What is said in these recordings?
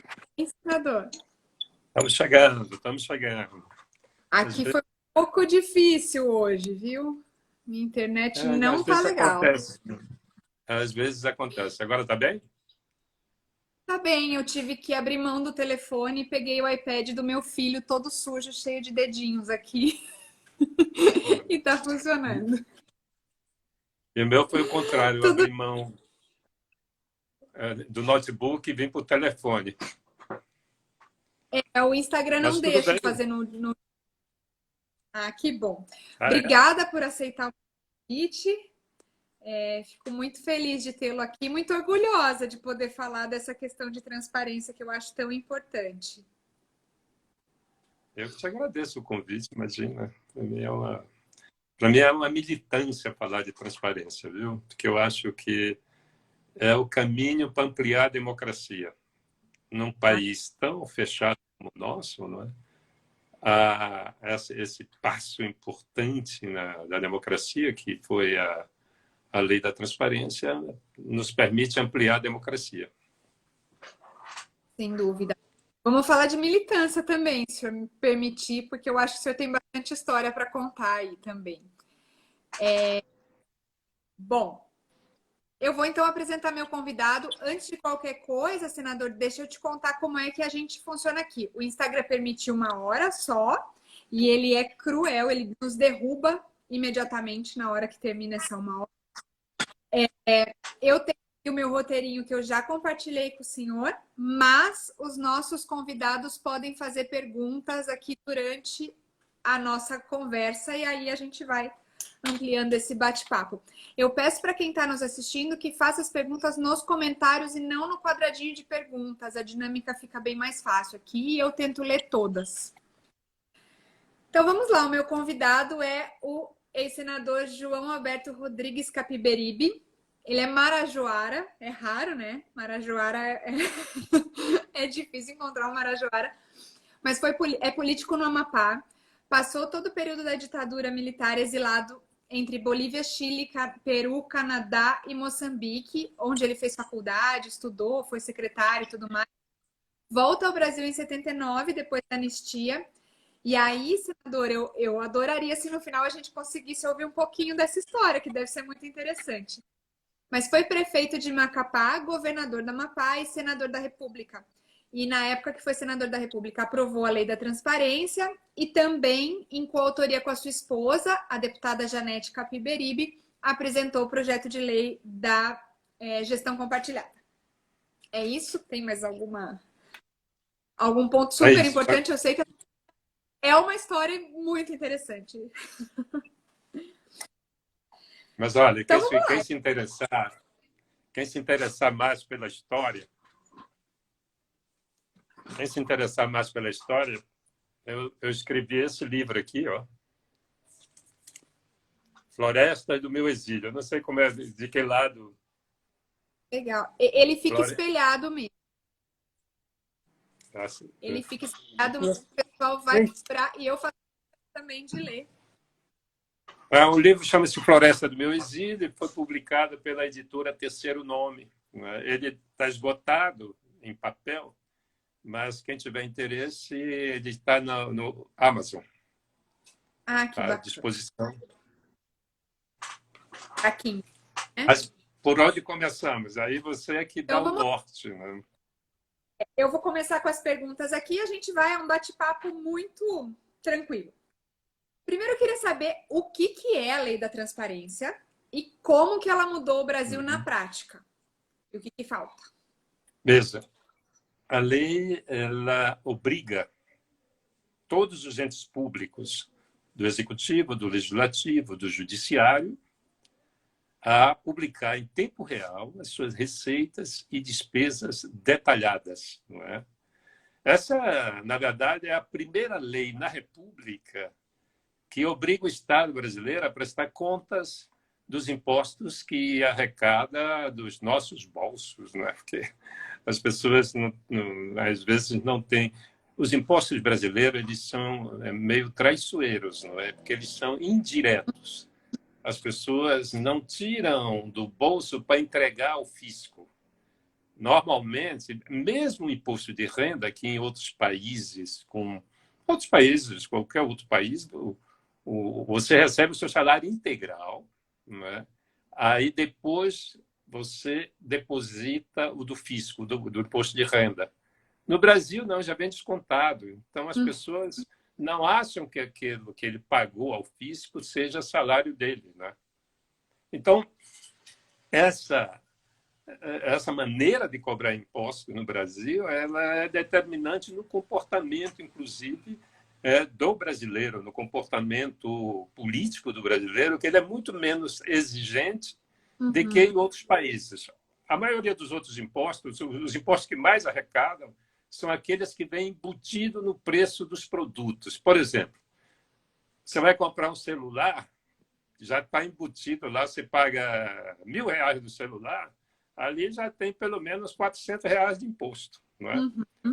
Tudo bem, senador? Estamos chegando, estamos chegando. Às Aqui vezes, foi um pouco difícil hoje, viu? Minha internet às não tá vezes legal. acontece. Às vezes acontece. Agora tá bem? Tá bem, eu tive que abrir mão do telefone e peguei o iPad do meu filho todo sujo, cheio de dedinhos aqui, e tá funcionando. E o meu foi o contrário. Eu Tudo abri mão do notebook e vim para o telefone. o Instagram não Mas tudo deixa bem. fazer no... Ah, que bom. Ah, é? Obrigada por aceitar o convite. Fico muito feliz de tê-lo aqui, muito orgulhosa de poder falar dessa questão de transparência que eu acho tão importante. Eu te agradeço o convite, imagina. Para mim é uma militância falar de transparência, viu? Porque eu acho que é o caminho para ampliar a democracia. Num país tão fechado como o nosso, não é? Esse passo importante da democracia, que foi a lei da transparência, nos permite ampliar a democracia. Sem dúvida. Vamos falar de militância também, se o senhor me permitir, porque eu acho que o senhor tem bastante história para contar aí também. Bom, eu vou então apresentar meu convidado. Antes de qualquer coisa, senador, deixa eu te contar como é que a gente funciona aqui. O Instagram permite 1 hora só e ele é cruel, ele nos derruba imediatamente na hora que termina essa 1 hora. Eu tenho o meu roteirinho que eu já compartilhei com o senhor, mas os nossos convidados podem fazer perguntas aqui durante a nossa conversa e aí a gente vai ampliando esse bate-papo. Eu peço para quem está nos assistindo que faça as perguntas nos comentários e não no quadradinho de perguntas. A dinâmica fica bem mais fácil aqui e eu tento ler todas. Então vamos lá, o meu convidado é o ex-senador João Alberto Rodrigues Capiberibe. Ele é marajoara, é raro, né? Marajoara é difícil encontrar um marajoara, mas é político no Amapá. Passou todo o período da ditadura militar exilado entre Bolívia, Chile, Peru, Canadá e Moçambique, onde ele fez faculdade, estudou, foi secretário e tudo mais. Volta ao Brasil em 79, depois da anistia. E aí, senador, eu adoraria se no final a gente conseguisse ouvir um pouquinho dessa história, que deve ser muito interessante. Mas foi prefeito de Macapá, governador da Amapá e senador da República. E na época que foi senador da República, aprovou a lei da transparência e também, em coautoria com a sua esposa, a deputada Janete Capiberibe, apresentou o projeto de lei da gestão compartilhada. É isso? Tem mais algum ponto É super isso. importante? Eu sei que é uma história muito interessante. Mas olha, Então vamos lá. quem se interessar mais pela história, eu escrevi esse livro aqui, ó, Florestas do Meu Exílio. Eu não sei como é, de que lado. Legal. Ele fica Flore... espelhado mesmo. Assim, Ele fica espelhado, o pessoal vai procurar e eu faço também de ler. O livro chama-se Floresta do Meu Exílio e foi publicado pela editora Terceiro Nome. Ele está esgotado em papel, mas quem tiver interesse, ele está no Amazon. Ah, que À bacana. disposição. Aqui, né? Mas por onde começamos? Aí você é que dá Então o vamos. norte. Né? Eu vou começar com as perguntas aqui. A gente vai a um bate-papo muito tranquilo. Primeiro, eu queria saber o que é a lei da transparência e como que ela mudou o Brasil na prática. E o que falta? Veja, a lei ela obriga todos os entes públicos, do executivo, do legislativo, do judiciário, a publicar em tempo real as suas receitas e despesas detalhadas. Não é? Essa, na verdade, é a primeira lei na República que obriga o Estado brasileiro a prestar contas dos impostos que arrecada dos nossos bolsos, não é? Porque as pessoas às vezes não têm. Os impostos brasileiros eles são meio traiçoeiros, não é? Porque eles são indiretos. As pessoas não tiram do bolso para entregar ao fisco. normalmente, mesmo o imposto de renda, aqui em outros países, qualquer outro país, você recebe o seu salário integral, né? Aí depois você deposita o do fisco, do imposto de renda. No Brasil, não, já vem descontado. Então, as pessoas não acham que aquilo que ele pagou ao fisco seja salário dele, né? Então, essa maneira de cobrar impostos no Brasil, ela é determinante no comportamento, inclusive, do brasileiro, no comportamento político do brasileiro, que ele é muito menos exigente do que em outros países. A maioria dos outros impostos, os impostos que mais arrecadam, são aqueles que vêm embutidos no preço dos produtos. Por exemplo, você vai comprar um celular, já está embutido lá, você paga R$ 1.000 do celular, ali já tem pelo menos R$ 400 de imposto. Não é?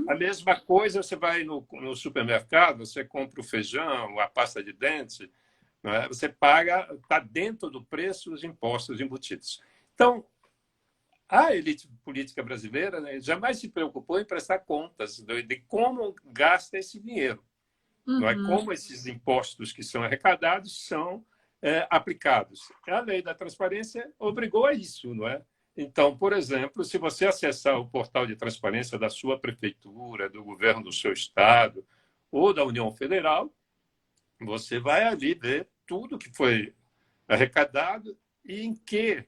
A mesma coisa, você vai no supermercado, você compra o feijão, a pasta de dente, não é? Você paga, está dentro do preço os impostos embutidos. Então, a elite política brasileira, né, jamais se preocupou em prestar contas de como gasta esse dinheiro. Não é? Como esses impostos que são arrecadados são aplicados. A lei da transparência obrigou a isso, não é? Então, por exemplo, se você acessar o portal de transparência da sua prefeitura, do governo do seu estado ou da União Federal, você vai ali ver tudo que foi arrecadado e em que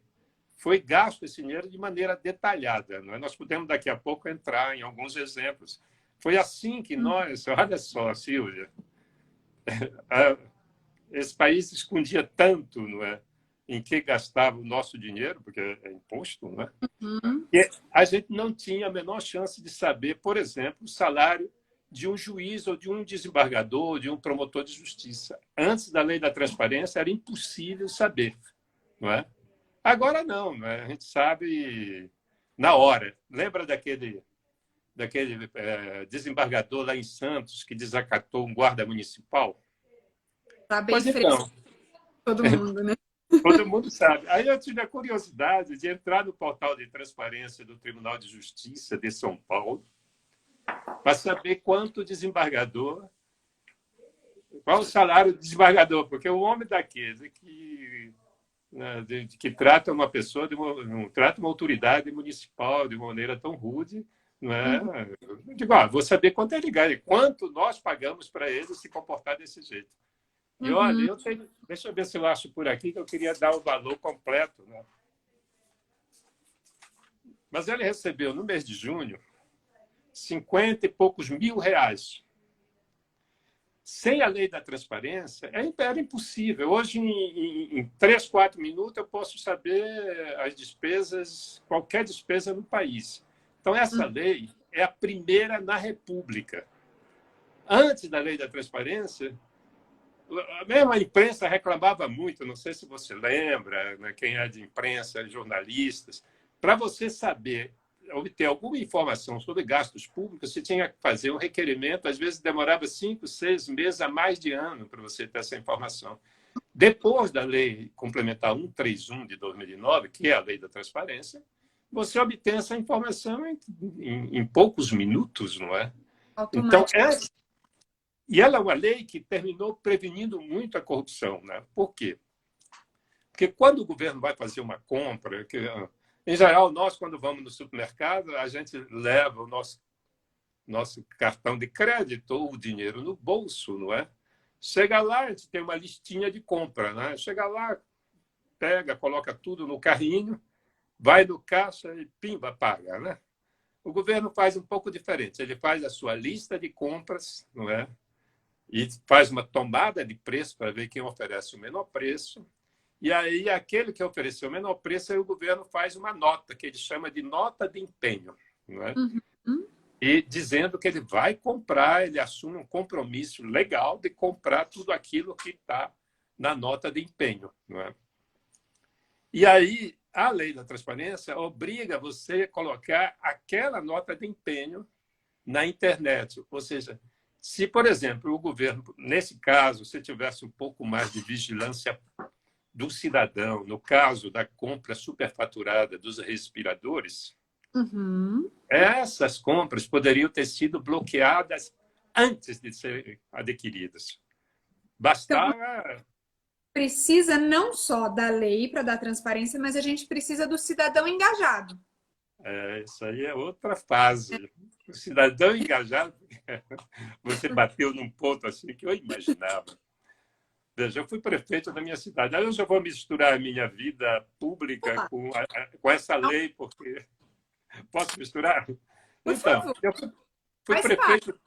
foi gasto esse dinheiro de maneira detalhada. Não é? Nós podemos, daqui a pouco, entrar em alguns exemplos. Foi assim que nós... Olha só, Silvia, esse país escondia tanto, não é, em que gastava o nosso dinheiro, porque é imposto, não é? E a gente não tinha a menor chance de saber, por exemplo, o salário de um juiz ou de um desembargador, de um promotor de justiça. Antes da lei da transparência, era impossível saber, não é? Agora não, né? A gente sabe na hora. Lembra daquele desembargador lá em Santos que desacatou um guarda municipal? Tá bem Pois então, todo mundo, né? todo mundo sabe. Aí eu tive a curiosidade de entrar no portal de transparência do Tribunal de Justiça de São Paulo para saber quanto o desembargador, qual o salário do desembargador, porque o homem daquele que trata uma pessoa, trata uma autoridade municipal de uma maneira tão rude, não é? Eu digo, vou saber quanto ele ganha, quanto nós pagamos para ele se comportar desse jeito. E olha, deixa eu ver se eu acho por aqui, que eu queria dar o valor completo, né? Mas ele recebeu, no mês de junho, 50 e poucos mil reais. Sem a lei da transparência, era impossível. Hoje, em 3, 4 minutos, eu posso saber as despesas, qualquer despesa no país. Então, essa lei é a primeira na República. Antes da lei da transparência, a mesma imprensa reclamava muito, não sei se você lembra, né, quem é de imprensa, jornalistas, para você saber, obter alguma informação sobre gastos públicos, você tinha que fazer um requerimento, às vezes demorava 5, 6 meses a mais de ano para você ter essa informação. Depois da Lei Complementar 131 de 2009, que é a Lei da Transparência, você obtém essa informação em poucos minutos, não é? Então, e ela é uma lei que terminou prevenindo muito a corrupção, né? Por quê? Porque quando o governo vai fazer uma compra, em geral, nós, quando vamos no supermercado, a gente leva o nosso cartão de crédito ou o dinheiro no bolso, não é? Chega lá, a gente tem uma listinha de compra, né? Chega lá, pega, coloca tudo no carrinho, vai no caixa e pimba, paga, né? O governo faz um pouco diferente. Ele faz a sua lista de compras, não é? E faz uma tomada de preço para ver quem oferece o menor preço. E aí, aquele que ofereceu o menor preço, aí o governo faz uma nota, que ele chama de nota de empenho. Não é? E dizendo que ele vai comprar, ele assume um compromisso legal de comprar tudo aquilo que está na nota de empenho. Não é? E aí, a lei da transparência obriga você a colocar aquela nota de empenho na internet. Ou seja, se, por exemplo, o governo, nesse caso, se tivesse um pouco mais de vigilância do cidadão, no caso da compra superfaturada dos respiradores, Uhum. Essas compras poderiam ter sido bloqueadas antes de serem adquiridas. Então, Bastava. precisa não só da lei para dar transparência, mas a gente precisa do cidadão engajado. Isso aí é outra fase. O cidadão engajado, você bateu num ponto assim que eu imaginava. Veja, eu fui prefeito da minha cidade. Aí eu já vou misturar a minha vida pública Opa, com essa não, lei, porque posso misturar? por Então, favor, eu fui faz parte. prefeito.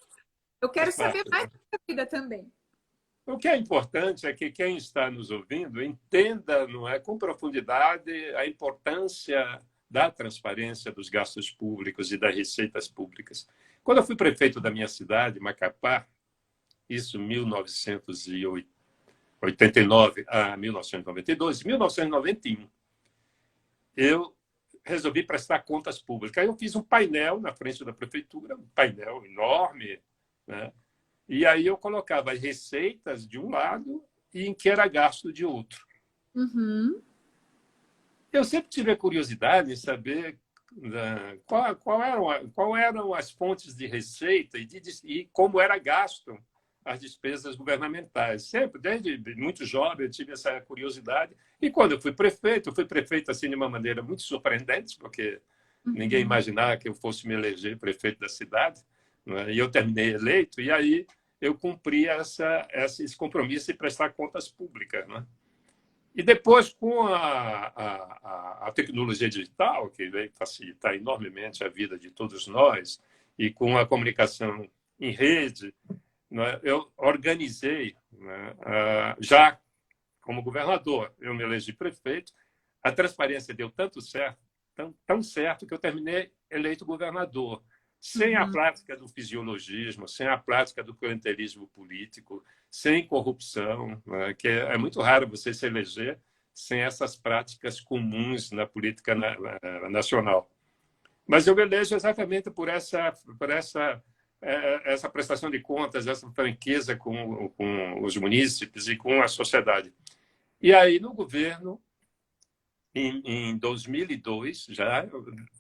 Eu Faz quero saber parte, mais né? da vida também. O que é importante é que quem está nos ouvindo entenda, não é, com profundidade a importância da transparência dos gastos públicos e das receitas públicas. Quando eu fui prefeito da minha cidade, Macapá, isso em 1989 a 1992, em 1991, eu resolvi prestar contas públicas. Aí eu fiz um painel na frente da prefeitura, um painel enorme, né? E aí eu colocava as receitas de um lado e em que era gasto de outro. Uhum. Eu sempre tive a curiosidade em saber qual eram as fontes de receita e como era gasto as despesas governamentais. Sempre, desde muito jovem, eu tive essa curiosidade. E quando eu fui prefeito assim de uma maneira muito surpreendente, porque ninguém Uhum. imaginava que eu fosse me eleger prefeito da cidade, não é? E eu terminei eleito, e aí eu cumpri esse compromisso de prestar contas públicas, não é? E depois, com a tecnologia digital, que veio facilitar enormemente a vida de todos nós, e com a comunicação em rede, né, eu organizei, né, já como governador, eu me elegi prefeito, a transparência deu tanto certo, tão certo, que eu terminei eleito governador, sem a Uhum. prática do fisiologismo, sem a prática do clientelismo político, sem corrupção, né, que é muito raro você se eleger sem essas práticas comuns na política nacional. Mas eu me elejo exatamente essa prestação de contas, essa franqueza com os munícipes e com a sociedade. E aí, no governo, em 2002, já,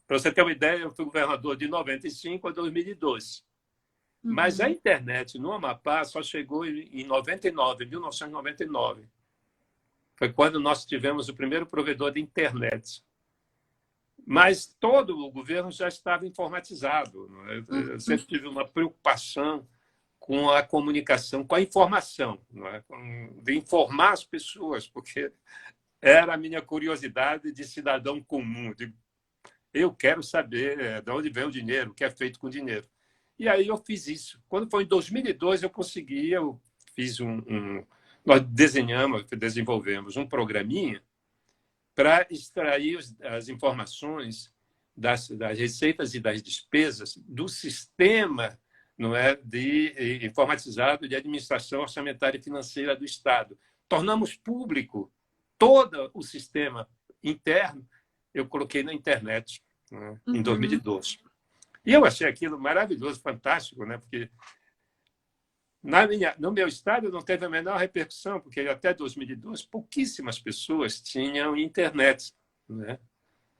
para você ter uma ideia, eu fui governador de 95 a 2002. Mas a Uhum. internet no Amapá só chegou em 99, 1999. Foi quando nós tivemos o primeiro provedor de internet. Mas todo o governo já estava informatizado. Não é? Eu Uhum. sempre tive uma preocupação com a comunicação, com a informação, não é? De informar as pessoas, porque era a minha curiosidade de cidadão comum. Eu quero saber de onde vem o dinheiro, o que é feito com o dinheiro. E aí eu fiz isso. Quando foi em 2002, eu consegui, eu fiz nós desenvolvemos um programinha para extrair as informações das receitas e das despesas do sistema, não é, de informatizado de administração orçamentária e financeira do Estado. Tornamos público todo o sistema interno. Eu coloquei na internet, né, em Uhum. 2012. E eu achei aquilo maravilhoso, fantástico, né? Porque no meu estado não teve a menor repercussão, porque até 2012 pouquíssimas pessoas tinham internet, né?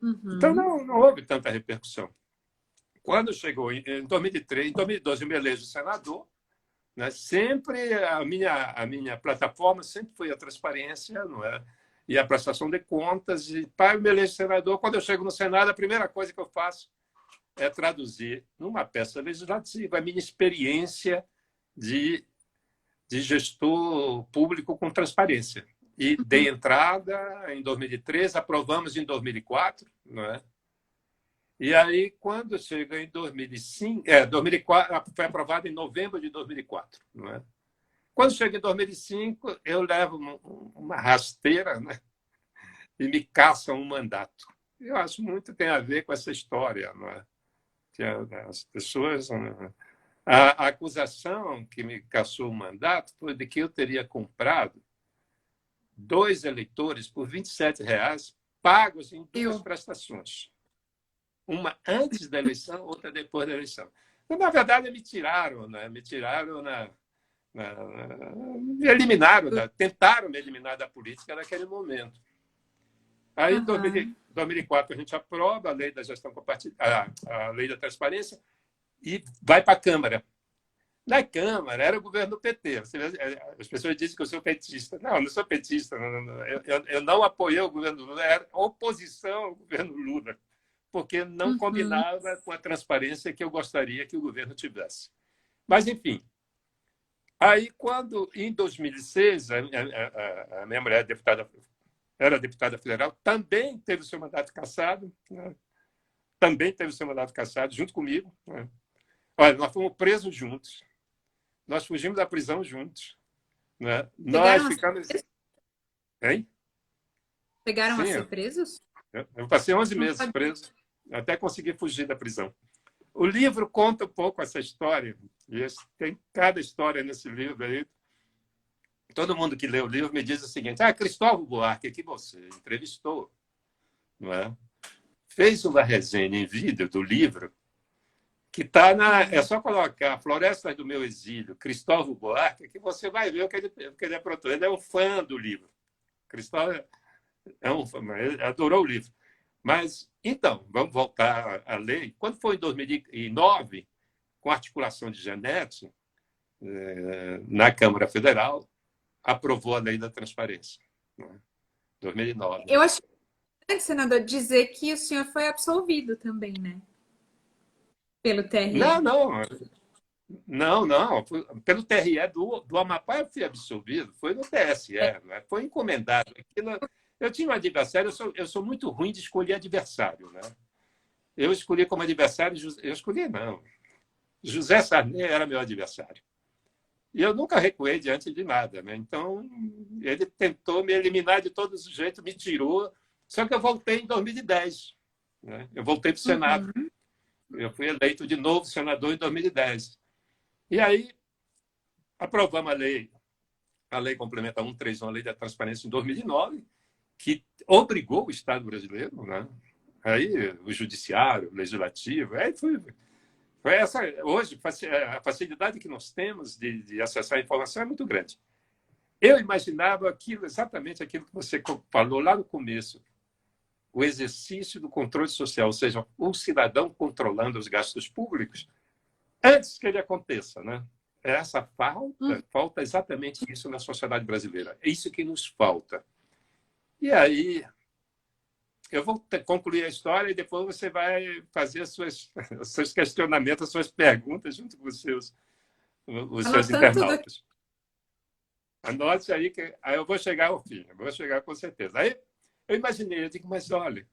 Então Uhum. não houve tanta repercussão. Quando chegou em 2003, em 2012 eu me elejo senador, né? Sempre a minha plataforma sempre foi a transparência, não é? E a prestação de contas. E para eu me eleger senador, quando eu chego no Senado, a primeira coisa que eu faço é traduzir numa peça legislativa a minha experiência de, de gestor público com transparência. E dei entrada em 2003, aprovamos em 2004, não é? E aí, quando chega em 2005, 2004, foi aprovado em novembro de 2004, não é? Quando chega em 2005, eu levo uma rasteira, né? E me caçam um mandato. Eu acho muito tem a ver com essa história, não é? Que as pessoas, né? A acusação que me cassou o mandato foi de que eu teria comprado 2 eleitores por R$ 27, pagos em 2 Eu. prestações. Uma antes da eleição, outra depois da eleição. Então, na verdade, me tiraram, né? Me eliminaram, tentaram me eliminar da política naquele momento. Aí, em Uhum. 2004 a gente aprova a lei da gestão compartilhada, a lei da transparência, e vai para a Câmara. Na Câmara era o governo do PT. As pessoas dizem que eu sou petista. Não, eu não sou petista. Eu não apoiei o governo Lula, era oposição ao governo Lula, porque não combinava com a transparência que eu gostaria que o governo tivesse. Mas, enfim, aí, quando, em 2006, a minha mulher era deputada federal, também teve o seu mandato cassado, né? Também teve o seu mandato cassado, junto comigo. Né? Olha, nós fomos presos juntos, nós fugimos da prisão juntos. Né? Nós ficamos... Hein? Chegaram a Sim, ser presos? eu passei 11 meses preso, até conseguir fugir da prisão. O livro conta um pouco essa história, e tem cada história nesse livro aí. Todo mundo que lê o livro me diz o seguinte: Cristóvão Buarque, que você entrevistou, não é? Fez uma resenha em vídeo do livro que está na... É só colocar Florestas do Meu Exílio, Cristóvão Buarque, que você vai ver o que ele aprontou. Ele é um fã do livro. Cristóvão é um fã, ele adorou o livro. Mas, então, vamos voltar à lei. Quando foi em 2009, com a articulação de Janete, na Câmara Federal, aprovou a lei da transparência. Né? 2009. Eu acho importante, senador, dizer que o senhor foi absolvido também, né? Pelo TRE. Não. Pelo TRE do Amapá eu fui absolvido. Foi no TSE. Né? Foi encomendado. Eu tinha um adversário, eu sou muito ruim de escolher adversário. Né? Eu escolhi como adversário... não. José Sarney era meu adversário. E eu nunca recuei diante de nada. Né? Então, ele tentou me eliminar de todos os jeitos, me tirou. Só que eu voltei em 2010. Né? Eu voltei para o Senado. Eu fui eleito de novo senador em 2010. E aí, aprovamos a lei complementar 131, a lei da transparência, em 2009, que obrigou o Estado brasileiro, né? Aí, o judiciário, o legislativo, aí foi essa. Hoje, a facilidade que nós temos de acessar a informação é muito grande. Eu imaginava exatamente aquilo que você falou lá no começo, o exercício do controle social, ou seja, o cidadão controlando os gastos públicos, antes que ele aconteça. Né? Falta exatamente isso na sociedade brasileira. É isso que nos falta. E aí, eu vou concluir a história e depois você vai fazer os seus questionamentos, as suas perguntas junto com os seus internautas. Anote aí, que aí eu vou chegar ao fim, eu vou chegar com certeza. Aí eu imaginei, eu digo, mas olha,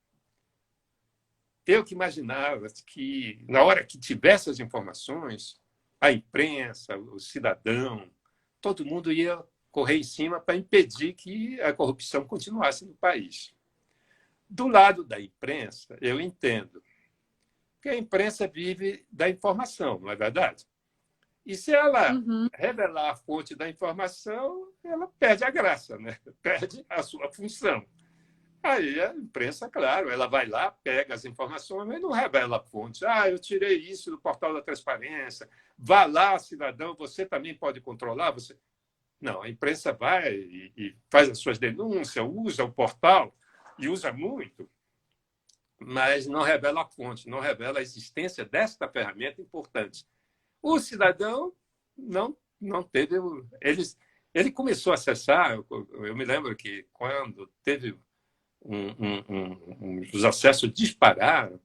eu que imaginava que na hora que tivesse as informações, a imprensa, o cidadão, todo mundo ia correr em cima para impedir que a corrupção continuasse no país. Do lado da imprensa, eu entendo que a imprensa vive da informação, não é verdade? E se ela revelar a fonte da informação, ela perde a graça, né? Perde a sua função. Aí a imprensa, claro, ela vai lá, pega as informações, mas não revela a fonte. Eu tirei isso do portal da transparência. Vá lá, cidadão, você também pode controlar. Você... Não, a imprensa vai e faz as suas denúncias, usa o portal, e usa muito, mas não revela a fonte, não revela a existência desta ferramenta importante. O cidadão não teve... Ele começou a acessar, eu me lembro que quando teve os acessos dispararam,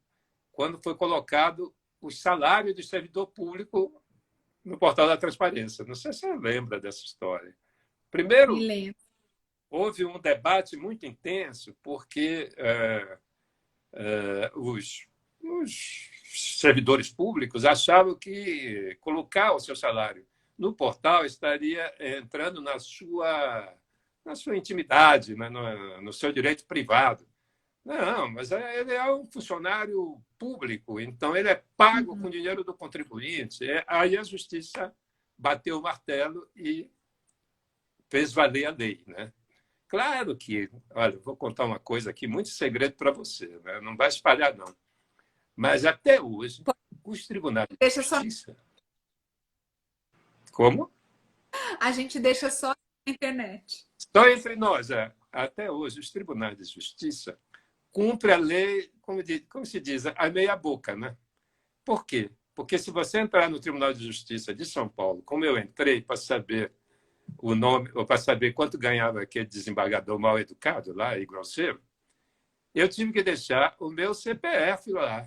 quando foi colocado o salário do servidor público no portal da transparência. Não sei se você lembra dessa história. Primeiro, houve um debate muito intenso, porque os servidores públicos achavam que colocar o seu salário no portal estaria entrando na sua intimidade, né? No seu direito privado. Não, mas ele é um funcionário público, então ele é pago com dinheiro do contribuinte. Aí a justiça bateu o martelo e fez valer a lei. Né? Claro que, olha, vou contar uma coisa aqui, muito segredo para você, né? Não vai espalhar, não. Mas até hoje, os tribunais de justiça... Como? A gente deixa só na internet. Só entre nós, até hoje, os tribunais de justiça cumpre a lei, como se diz, a meia boca, né? Por quê? Porque se você entrar no Tribunal de Justiça de São Paulo, como eu entrei para saber o nome, ou para saber quanto ganhava aquele desembargador mal educado lá e grosseiro, eu tive que deixar o meu CPF lá,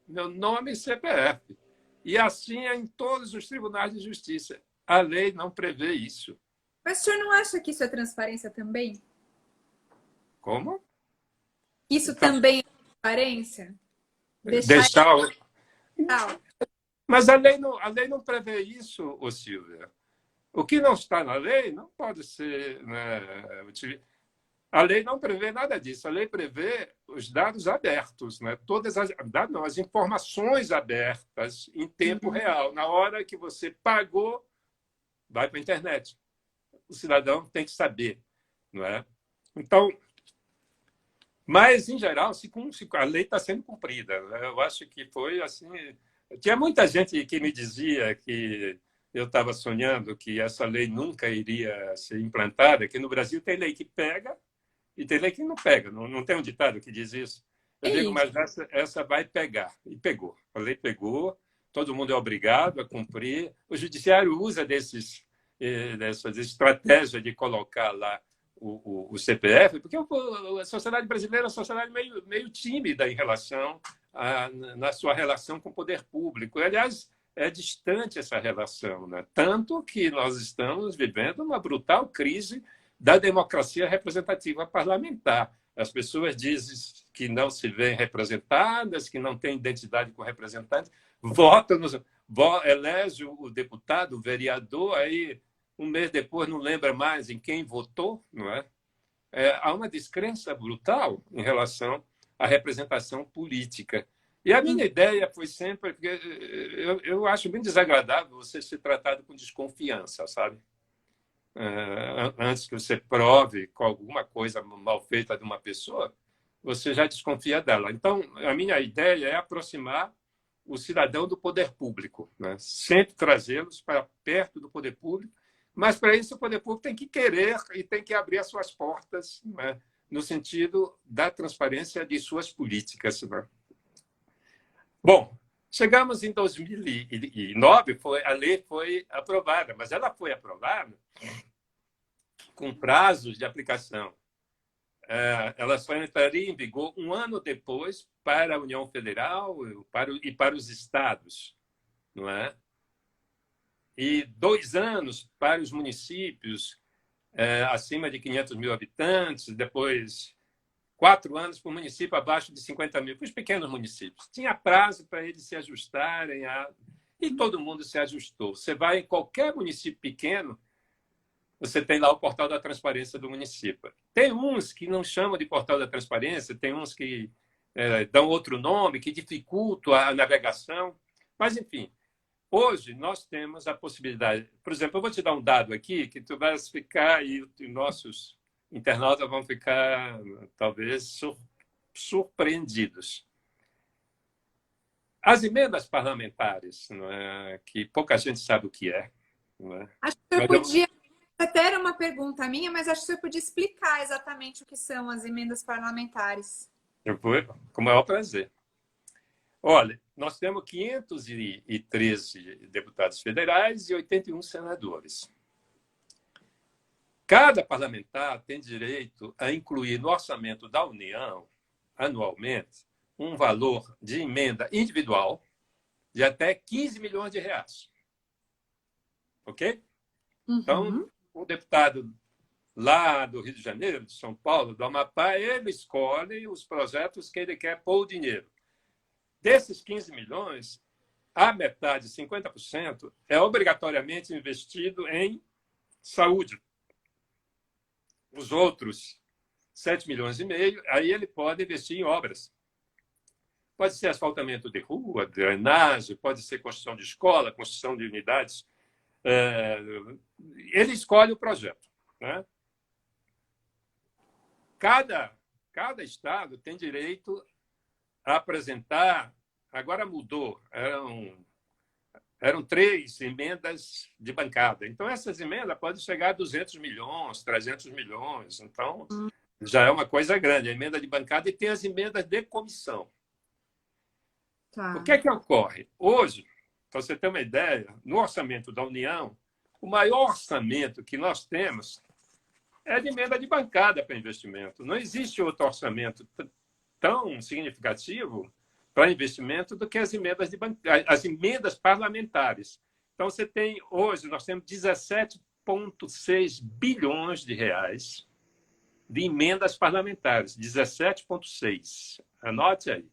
meu nome e CPF. E assim é em todos os tribunais de justiça. A lei não prevê isso. Mas o senhor não acha que isso é transparência também? Como? Isso Então, também é transparência? Deixar deixar. igual. Mas a lei não prevê isso, ô Silvia. O que não está na lei não pode ser, né, a lei não prevê nada disso. A lei prevê os dados abertos, né? Todas as informações abertas em tempo real. Na hora que você pagou, vai para a internet. O cidadão tem que saber, não é? Então, mas em geral, a lei está sendo cumprida, né? Eu acho que foi assim. Tinha muita gente que me dizia que eu estava sonhando que essa lei nunca iria ser implantada, que no Brasil tem lei que pega e tem lei que não pega. Não tem um ditado que diz isso? Eu É digo, isso. mas essa vai pegar. E pegou. A lei pegou, todo mundo é obrigado a cumprir. O judiciário usa dessas estratégias de colocar lá o CPF, porque a sociedade brasileira é uma sociedade meio tímida em relação na sua relação com o poder público. Aliás, é distante essa relação, né? Tanto que nós estamos vivendo uma brutal crise da democracia representativa parlamentar. As pessoas dizem que não se veem representadas, que não têm identidade com representantes, votam, elege o deputado, o vereador, aí um mês depois não lembra mais em quem votou, não é? Há uma descrença brutal em relação à representação política. E a minha ideia foi sempre, porque eu acho bem desagradável você ser tratado com desconfiança, sabe? Antes que você prove com alguma coisa mal feita de uma pessoa, você já desconfia dela. Então, a minha ideia é aproximar o cidadão do poder público, né? Sempre trazê-los para perto do poder público, mas para isso o poder público tem que querer e tem que abrir as suas portas, né? No sentido da transparência de suas políticas, né? Bom, chegamos em 2009, a lei foi aprovada, mas ela foi aprovada com prazos de aplicação. Ela só entraria em vigor um ano depois para a União Federal e para os estados, não é? E 2 anos para os municípios acima de 500 mil habitantes, depois 4 anos para o município abaixo de 50 mil, para os pequenos municípios. Tinha prazo para eles se ajustarem, e todo mundo se ajustou. Você vai em qualquer município pequeno, você tem lá o portal da transparência do município. Tem uns que não chamam de portal da transparência, tem uns que dão outro nome, que dificultam a navegação. Mas, enfim, hoje nós temos a possibilidade. Por exemplo, eu vou te dar um dado aqui que tu vais ficar e nossos internautas vão ficar, talvez, surpreendidos. As emendas parlamentares, não é? Que pouca gente sabe o que é. Não é? Acho que eu podia. Até era uma pergunta minha, mas acho que você podia explicar exatamente o que são as emendas parlamentares. Eu vou, com o maior prazer. Olha, nós temos 513 deputados federais e 81 senadores. Cada parlamentar tem direito a incluir no orçamento da União, anualmente, um valor de emenda individual de até 15 milhões de reais. Ok? Então, o deputado lá do Rio de Janeiro, de São Paulo, do Amapá, ele escolhe os projetos que ele quer pôr o dinheiro. Desses 15 milhões, a metade, 50%, é obrigatoriamente investido em saúde. Os outros 7 milhões e meio, aí ele pode investir em obras. Pode ser asfaltamento de rua, drenagem, pode ser construção de escola, construção de unidades. Ele escolhe o projeto, né? Cada estado tem direito a apresentar, agora mudou, eram 3 emendas de bancada. Então, essas emendas podem chegar a 200 milhões, 300 milhões. Então, já é uma coisa grande, a emenda de bancada, e tem as emendas de comissão. Tá. O que é que ocorre? Hoje, para você ter uma ideia, no orçamento da União, o maior orçamento que nós temos é de emenda de bancada para investimento. Não existe outro orçamento tão significativo para investimento do que as emendas de bancada, as emendas parlamentares. Então, você tem, hoje, nós temos 17,6 bilhões de reais de emendas parlamentares, 17,6. Anote aí.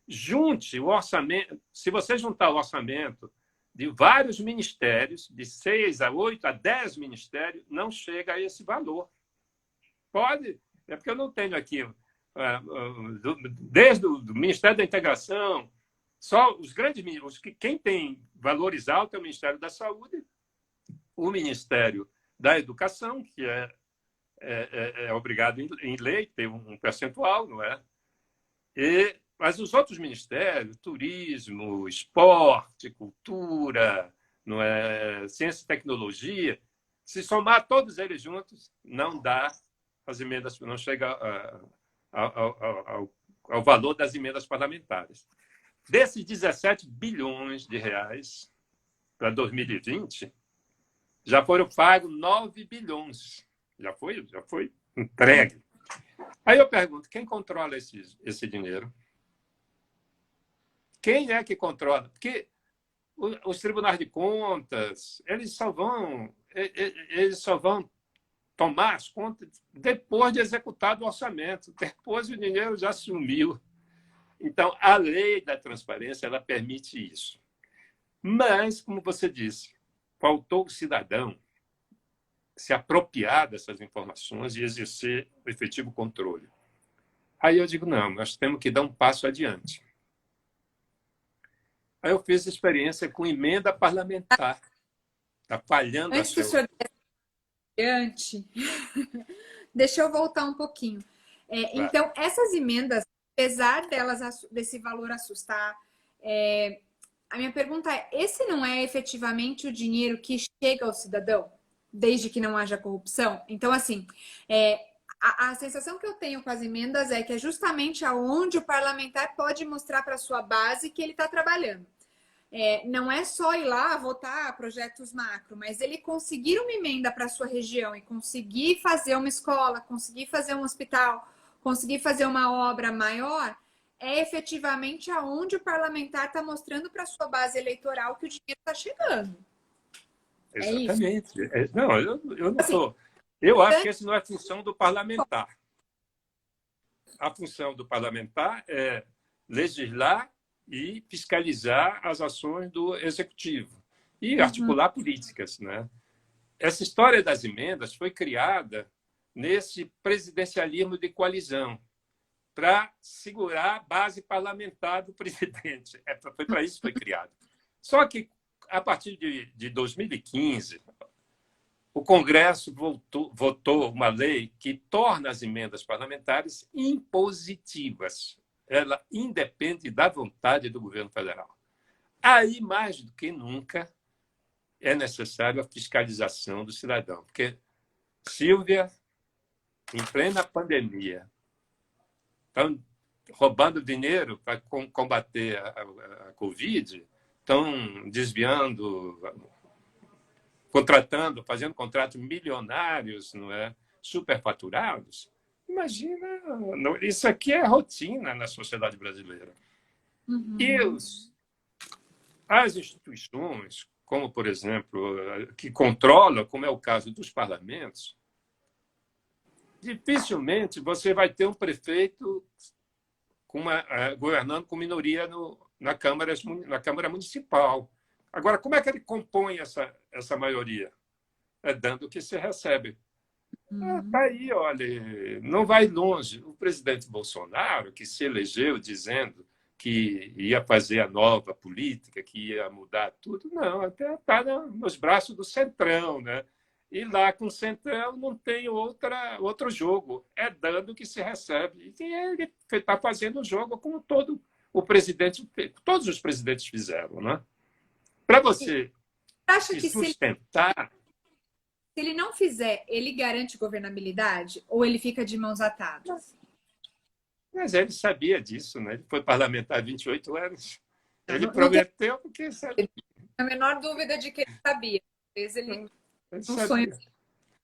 Junte o orçamento, se você juntar o orçamento de vários ministérios, de 6 a 8 a 10 ministérios, não chega a esse valor. Pode, é porque eu não tenho aqui, desde o Ministério da Integração, só os grandes, quem tem valores altos é o Ministério da Saúde, o Ministério da Educação, que é obrigado em lei, tem um percentual, não é? Mas os outros ministérios, turismo, esporte, cultura, não é? Ciência e tecnologia, se somar todos eles juntos, não dá as emendas, não chega ao valor das emendas parlamentares. Desses 17 bilhões de reais para 2020, já foram pagos 9 bilhões. Já foi entregue. Aí eu pergunto, quem controla esse dinheiro? Quem é que controla? Porque os tribunais de contas, eles só vão tomar as contas depois de executado o orçamento. Depois o dinheiro já sumiu. Então, a lei da transparência, ela permite isso. Mas, como você disse, faltou o cidadão se apropriar dessas informações e exercer o efetivo controle. Aí eu digo, não, nós temos que dar um passo adiante. Aí eu fiz experiência com emenda parlamentar. Está falhando Antes que o senhor adiante, deixa eu voltar um pouquinho. Então, essas emendas, apesar desse valor assustar, a minha pergunta é, esse não é efetivamente o dinheiro que chega ao cidadão, desde que não haja corrupção? Então, assim, a sensação que eu tenho com as emendas é que é justamente aonde o parlamentar pode mostrar para a sua base que ele está trabalhando. Não é só ir lá votar projetos macro, mas ele conseguir uma emenda para a sua região e conseguir fazer uma escola, conseguir fazer um hospital, conseguir fazer uma obra maior, é efetivamente aonde o parlamentar está mostrando para a sua base eleitoral que o dinheiro está chegando. Exatamente. Não, eu não estou. Assim, eu acho que essa não é a função do parlamentar. A função do parlamentar é legislar e fiscalizar as ações do executivo e articular políticas, né? Essa história das emendas foi criada nesse presidencialismo de coalizão para segurar a base parlamentar do presidente. Foi para isso que foi criado. Só que, a partir de 2015, o Congresso votou uma lei que torna as emendas parlamentares impositivas. Ela independe da vontade do governo federal. Aí, mais do que nunca, é necessário a fiscalização do cidadão. Porque, Silvia, em plena pandemia, estão roubando dinheiro para combater a Covid, estão desviando, contratando, fazendo contratos milionários, não é? Superfaturados. Imagina, isso aqui é rotina na sociedade brasileira. E as instituições, como, por exemplo, que controlam, como é o caso dos parlamentos, dificilmente você vai ter um prefeito governando com minoria na Câmara Municipal. Agora, como é que ele compõe essa maioria? É dando o que se recebe. Tá aí, olha, não vai longe. O presidente Bolsonaro, que se elegeu dizendo que ia fazer a nova política, que ia mudar tudo, não, até está nos braços do Centrão, né? E lá com o Centrão não tem outro jogo. É dando o que se recebe. E ele está fazendo o jogo como todos os presidentes fizeram, né? Para você se sustentar, Se ele não fizer, ele garante governabilidade ou ele fica de mãos atadas? Mas ele sabia disso, né? Ele foi parlamentar há 28 anos. Ele Não, não tem prometeu porque sabia. a menor dúvida de que ele sabia. Talvez ele Ele um sonho sabia.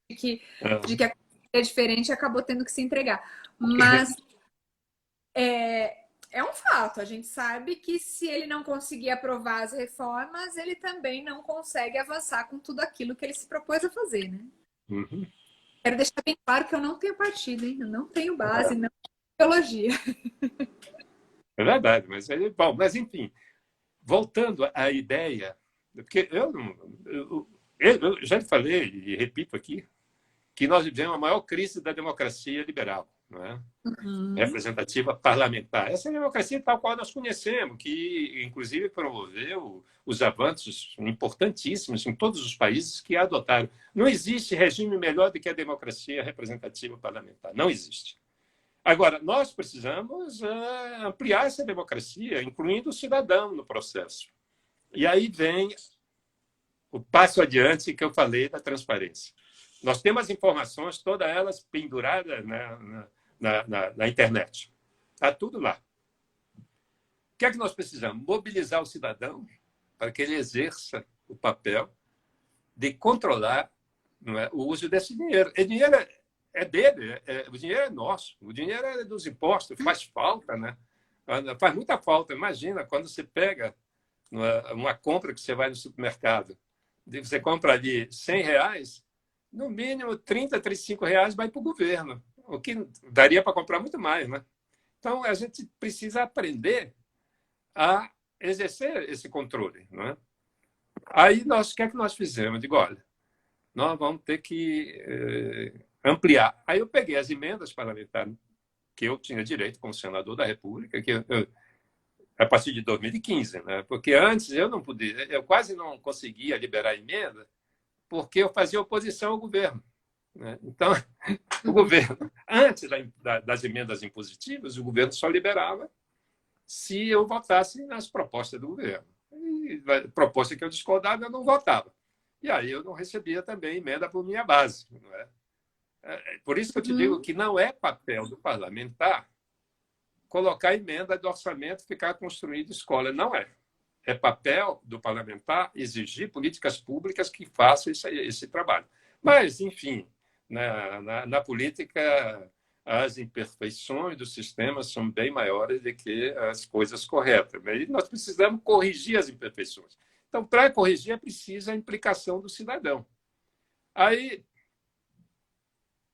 de que a coisa é diferente e acabou tendo que se entregar. Mas é um fato. A gente sabe que se ele não conseguir aprovar as reformas, ele também não consegue avançar com tudo aquilo que ele se propôs a fazer, né? Uhum. Quero deixar bem claro que eu não tenho partido, hein? Eu não tenho base, não tenho ideologia. É verdade, mas ele, bom, mas enfim, voltando à ideia, porque eu já lhe falei e repito aqui que nós vivemos a maior crise da democracia liberal, não é? Representativa parlamentar. Essa é a democracia tal qual nós conhecemos, que inclusive promoveu os avanços importantíssimos em todos os países que a adotaram. Não existe regime melhor do que a democracia representativa parlamentar. Não existe. Agora, nós precisamos ampliar essa democracia, incluindo o cidadão no processo. E aí vem o passo adiante que eu falei da transparência. Nós temos as informações, todas elas penduradas na internet. Está tudo lá. O que é que nós precisamos? Mobilizar o cidadão para que ele exerça o papel de controlar, não é, o uso desse dinheiro. O dinheiro é dele, o dinheiro é nosso, o dinheiro é dos impostos, faz falta, né? Faz muita falta. Imagina quando você pega uma compra que você vai no supermercado, você compra ali R$ 100, no mínimo 30, R$ 35 vai para o governo, o que daria para comprar muito mais, né? Então, a gente precisa aprender a exercer esse controle, não é? Aí, o que é que nós fizemos? Eu digo, olha, nós vamos ter que ampliar. Aí eu peguei as emendas parlamentares que eu tinha direito como senador da República, a partir de 2015, né? Porque antes eu não podia, eu quase não conseguia liberar emenda, porque eu fazia oposição ao governo, né? Então, o governo, antes das emendas impositivas, o governo só liberava se eu votasse nas propostas do governo. E a proposta que eu discordava, eu não votava. E aí eu não recebia também emenda por minha base. Não é? Por isso que eu te digo que não é papel do parlamentar colocar emenda do orçamento e ficar construindo escola. Não é. É papel do parlamentar exigir políticas públicas que façam esse trabalho. Mas, enfim, na política, as imperfeições do sistema são bem maiores do que as coisas corretas. E nós precisamos corrigir as imperfeições. Então, para corrigir, é preciso a implicação do cidadão. Aí,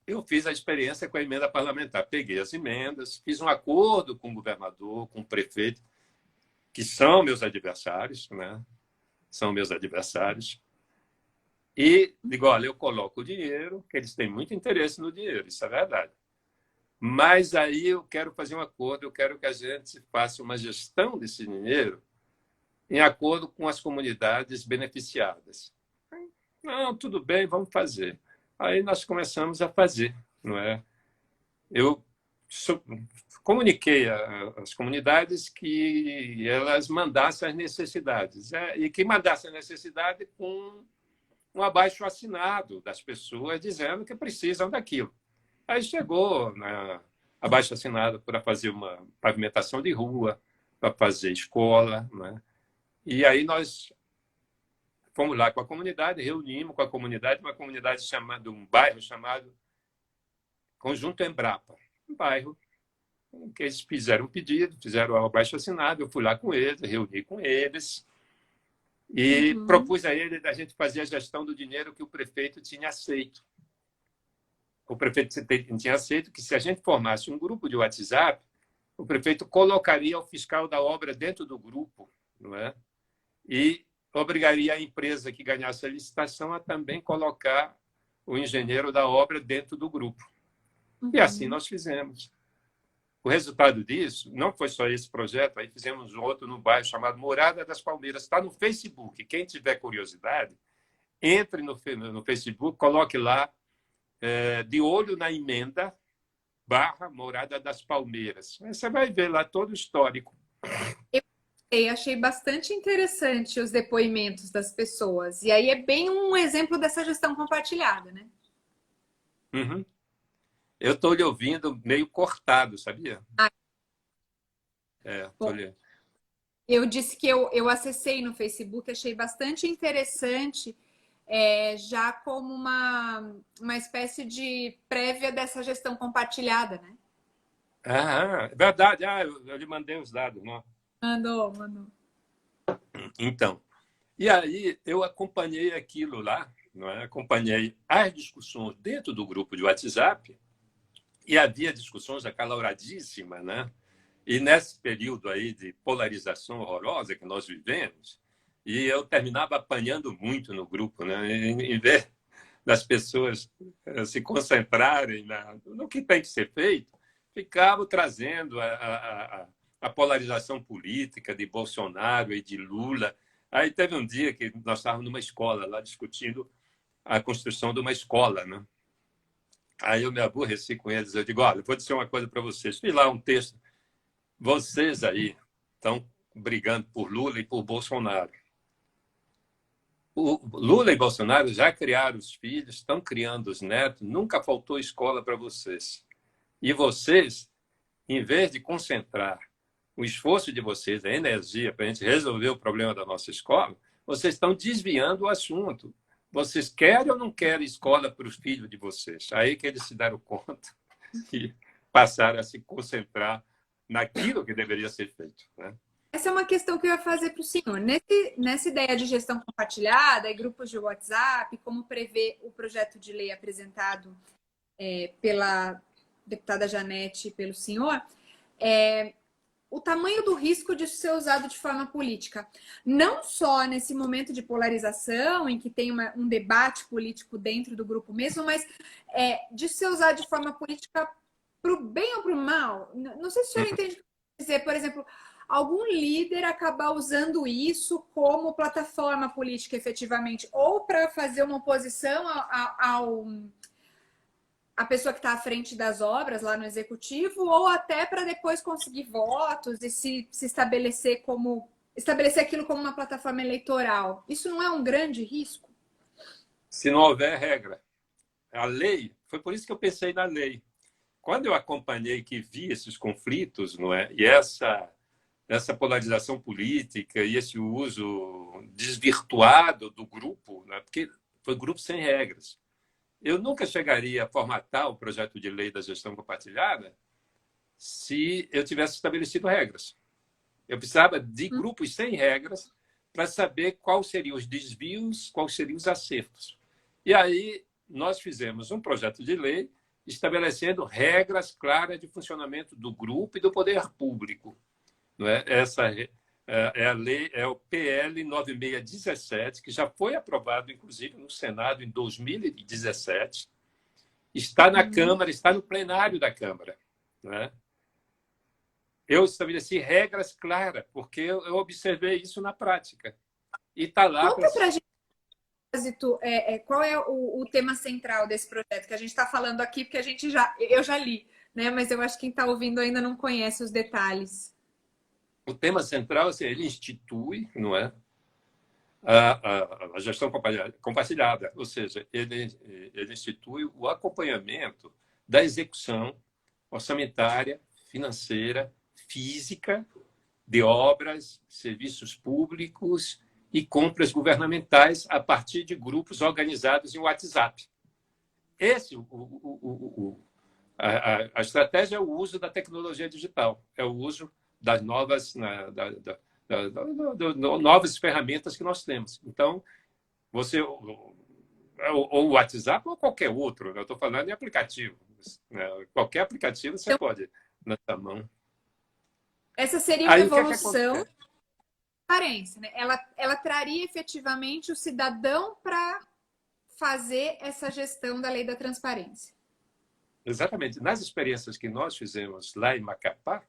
eu fiz a experiência com a emenda parlamentar. Peguei as emendas, fiz um acordo com o governador, com o prefeito, que são meus adversários, né? São meus adversários. E digo, olha, eu coloco o dinheiro, que eles têm muito interesse no dinheiro, isso é verdade. Mas aí eu quero fazer um acordo, eu quero que a gente faça uma gestão desse dinheiro em acordo com as comunidades beneficiadas. Não, tudo bem, vamos fazer. Aí nós começamos a fazer, não é? Eu comuniquei às comunidades que elas mandassem as necessidades, e que mandassem a necessidade com um abaixo-assinado das pessoas dizendo que precisam daquilo. Aí chegou abaixo-assinado para fazer uma pavimentação de rua, para fazer escola, né? E aí nós fomos lá com a comunidade, reunimos com a comunidade, um bairro chamado Conjunto Embrapa, um bairro que eles fizeram um pedido, fizeram o abaixo-assinado, eu fui lá com eles, reuni com eles e propus a eles a gente fazer a gestão do dinheiro que o prefeito tinha aceito. O prefeito tinha aceito que se a gente formasse um grupo de WhatsApp, o prefeito colocaria o fiscal da obra dentro do grupo, não é? E obrigaria a empresa que ganhasse a licitação a também colocar o engenheiro da obra dentro do grupo. E assim nós fizemos. O resultado disso não foi só esse projeto, aí fizemos outro no bairro chamado Morada das Palmeiras. Está no Facebook. Quem tiver curiosidade, entre no Facebook, coloque lá de olho na emenda / Morada das Palmeiras. Você vai ver lá todo o histórico. achei bastante interessante os depoimentos das pessoas. E aí é bem um exemplo dessa gestão compartilhada, né? Uhum. Eu estou lhe ouvindo meio cortado, sabia? Ah, Tô bom, lhe... eu disse que eu acessei no Facebook, achei bastante interessante, já como uma espécie de prévia dessa gestão compartilhada, né? É verdade. Eu lhe mandei os dados, não? Mandou, mandou. Então, e aí eu acompanhei aquilo lá, não é? Acompanhei as discussões dentro do grupo de WhatsApp e havia discussões acaloradíssimas, né? E nesse período aí de polarização horrorosa que nós vivemos, e eu terminava apanhando muito no grupo, né? Em vez das pessoas se concentrarem no que tem que ser feito, ficavam trazendo a polarização política de Bolsonaro e de Lula. Aí teve um dia que nós estávamos numa escola lá discutindo a construção de uma escola, né? Aí eu me aborreci com eles. Eu digo, olha, vou dizer uma coisa para vocês. Fiz lá um texto. Vocês aí estão brigando por Lula e por Bolsonaro. O Lula e Bolsonaro já criaram os filhos, estão criando os netos, nunca faltou escola para vocês. E vocês, em vez de concentrar o esforço de vocês, a energia para a gente resolver o problema da nossa escola, vocês estão desviando o assunto. Vocês querem ou não querem escola para os filhos de vocês? Aí que eles se deram conta e passaram a se concentrar naquilo que deveria ser feito, né? Essa é uma questão que eu ia fazer para o senhor. Nessa ideia de gestão compartilhada e grupos de WhatsApp, como prevê o projeto de lei apresentado pela deputada Janete e pelo senhor, o tamanho do risco de ser usado de forma política. Não só nesse momento de polarização, em que tem um debate político dentro do grupo mesmo, mas de ser usado de forma política para o bem ou para o mal. Não sei se o senhor entende o que eu quero dizer. Por exemplo, algum líder acabar usando isso como plataforma política efetivamente, ou para fazer uma oposição a pessoa que está à frente das obras lá no executivo, ou até para depois conseguir votos e se estabelecer aquilo como uma plataforma eleitoral. Isso não é um grande risco? Se não houver regra. A lei, foi por isso que eu pensei na lei. Quando eu acompanhei que vi esses conflitos, não é? E essa polarização política e esse uso desvirtuado do grupo, né? Porque foi grupo sem regras. Eu nunca chegaria a formatar o projeto de lei da gestão compartilhada se eu tivesse estabelecido regras. Eu precisava de grupos sem regras para saber quais seriam os desvios, quais seriam os acertos. E aí nós fizemos um projeto de lei estabelecendo regras claras de funcionamento do grupo e do poder público. Não é? Essa é a lei, é o PL 9617, que já foi aprovado, inclusive, no Senado em 2017. Está na Câmara, está no plenário da Câmara. Não é? Eu estabeleci regras claras, porque eu observei isso na prática. E está lá Conta para a gente, qual é o tema central desse projeto que a gente está falando aqui, porque eu já li, né? Mas eu acho que quem está ouvindo ainda não conhece os detalhes. O tema central, assim, ele institui, não é, a gestão compartilhada, ou seja, ele institui o acompanhamento da execução orçamentária, financeira, física de obras, serviços públicos e compras governamentais a partir de grupos organizados em WhatsApp. A estratégia é o uso da tecnologia digital, é o uso das novas ferramentas que nós temos. Então, você ou o WhatsApp ou qualquer outro, eu estou falando em aplicativo. Né? Qualquer aplicativo você pode na sua mão. Essa seria uma Aí, o que é que evolução acontece? da transparência, né? Ela traria efetivamente o cidadão para fazer essa gestão da lei da transparência. Exatamente. Nas experiências que nós fizemos lá em Macapá,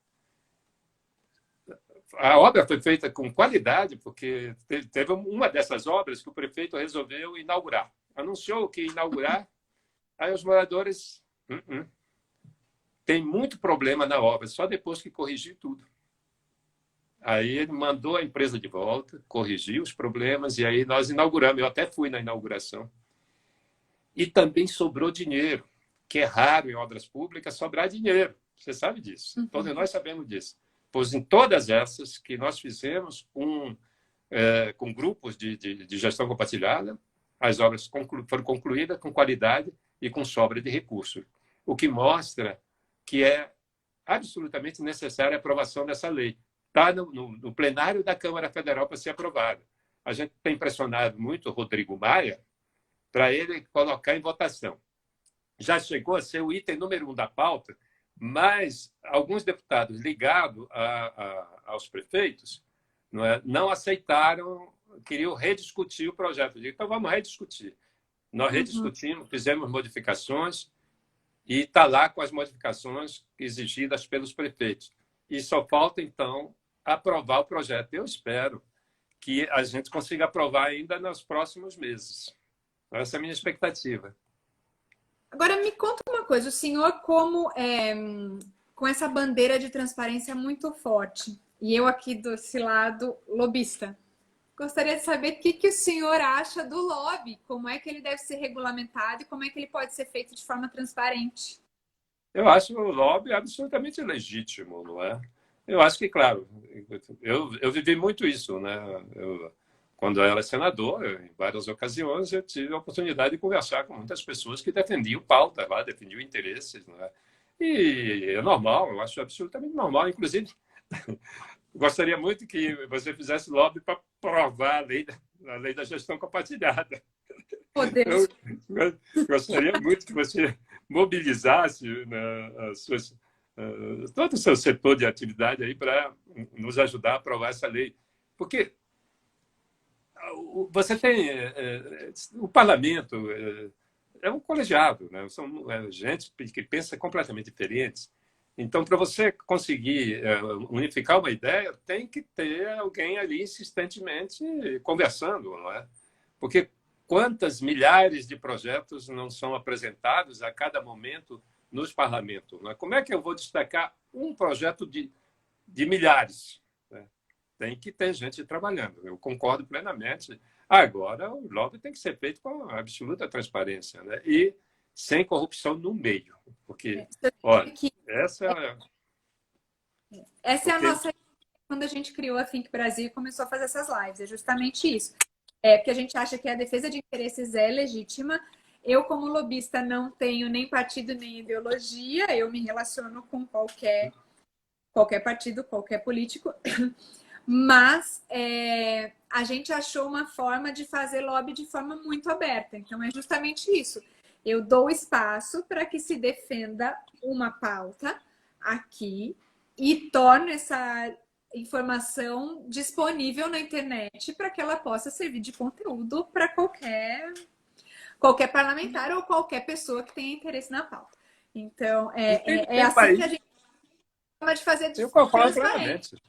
a obra foi feita com qualidade, porque teve uma dessas obras que o prefeito resolveu inaugurar. Anunciou que ia inaugurar, aí os moradores... Tem muito problema na obra, só depois que corrigir tudo. Aí ele mandou a empresa de volta, corrigiu os problemas, e aí nós inauguramos. Eu até fui na inauguração. E também sobrou dinheiro, que é raro em obras públicas sobrar dinheiro. Você sabe disso. Todos nós sabemos disso. Pois em todas essas que nós fizemos com grupos de gestão compartilhada, as obras foram concluídas com qualidade e com sobra de recursos, o que mostra que é absolutamente necessária a aprovação dessa lei. Está no plenário da Câmara Federal para ser aprovada. A gente tem pressionado muito o Rodrigo Maia para ele colocar em votação. Já chegou a ser o item número 1 da pauta, mas alguns deputados ligados aos prefeitos não aceitaram, queriam rediscutir o projeto. Eu digo, então vamos rediscutir. Nós rediscutimos, fizemos modificações e está lá com as modificações exigidas pelos prefeitos. E só falta, então, aprovar o projeto. Eu espero que a gente consiga aprovar ainda nos próximos meses. Essa é a minha expectativa. Agora, me conta uma coisa. O senhor, com essa bandeira de transparência muito forte, e eu aqui desse lado lobista, gostaria de saber o que o senhor acha do lobby, como é que ele deve ser regulamentado e como é que ele pode ser feito de forma transparente. Eu acho o lobby absolutamente legítimo, não é? Eu acho que, claro, eu vivi muito isso, né? Quando eu era senador, em várias ocasiões, eu tive a oportunidade de conversar com muitas pessoas que defendiam pautas lá, defendiam interesses, não é? E é normal, eu acho absolutamente normal. Inclusive, gostaria muito que você fizesse lobby para aprovar a lei da gestão compartilhada. Podemos. Eu gostaria muito que você mobilizasse, né, todo o seu setor de atividade aí para nos ajudar a aprovar essa lei. Porque você tem... o parlamento é um colegiado, né? São gente que pensa completamente diferente. Então, para você conseguir unificar uma ideia, tem que ter alguém ali insistentemente conversando, não é? Porque quantas milhares de projetos não são apresentados a cada momento nos parlamentos, não é? Como é que eu vou destacar um projeto de milhares? Né? Tem que ter gente trabalhando. Eu concordo plenamente. Agora, o lobby tem que ser feito com absoluta transparência, né? E sem corrupção no meio. Porque, olha, essa é a nossa... Quando a gente criou a Think Brasil e começou a fazer essas lives, é justamente isso. Porque a gente acha que a defesa de interesses é legítima. Eu, como lobista, não tenho nem partido nem ideologia. Eu me relaciono com qualquer partido, qualquer político. Mas a gente achou uma forma de fazer lobby de forma muito aberta. Então, é justamente isso. Eu dou espaço para que se defenda uma pauta aqui e torno essa informação disponível na internet para que ela possa servir de conteúdo para qualquer parlamentar ou qualquer pessoa que tenha interesse na pauta. Então, é assim que a gente chama de fazer eu concordo plenamente.